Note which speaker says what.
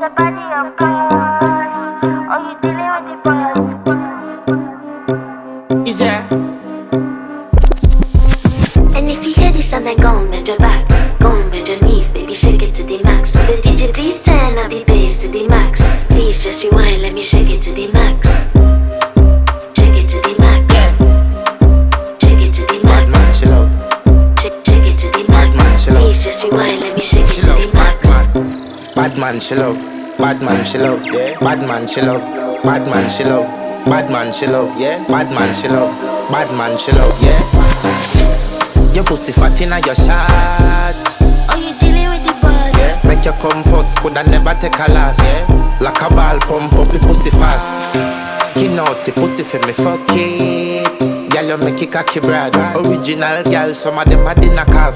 Speaker 1: the body, of course. Oh, you dealing with the boss.
Speaker 2: Is there?
Speaker 3: And if you hear this sound, then go on, bend your back. Go on, bend your knees, baby, shake it to the max. Will the DJ please turn up the bass to the max? Please just rewind, let me shake it to the max. Shake it to the max. Shake it to the
Speaker 2: Bad
Speaker 3: max.
Speaker 2: man, she love.
Speaker 3: Shake it to the
Speaker 2: Bad man,
Speaker 3: max.
Speaker 2: she love.
Speaker 3: Please just rewind, let me shake
Speaker 2: She
Speaker 3: it to
Speaker 2: love.
Speaker 3: the max.
Speaker 2: Bad man, she love. Bad man, she love. Yeah. Bad man, she love. Bad man, she love. Bad man, she love. Yeah. Bad man, she love. Bad man, she love. Yeah. Your pussy fat inna your shot.
Speaker 3: Oh, you dealing with the boss.
Speaker 2: Yeah. Make you come first, coulda never take a last. Yeah. Like a ball, pump up the pussy fast. Skin out the pussy for me, fuck it. Girl, you make it cocky, brother. Original girl, some of them a dinner calf.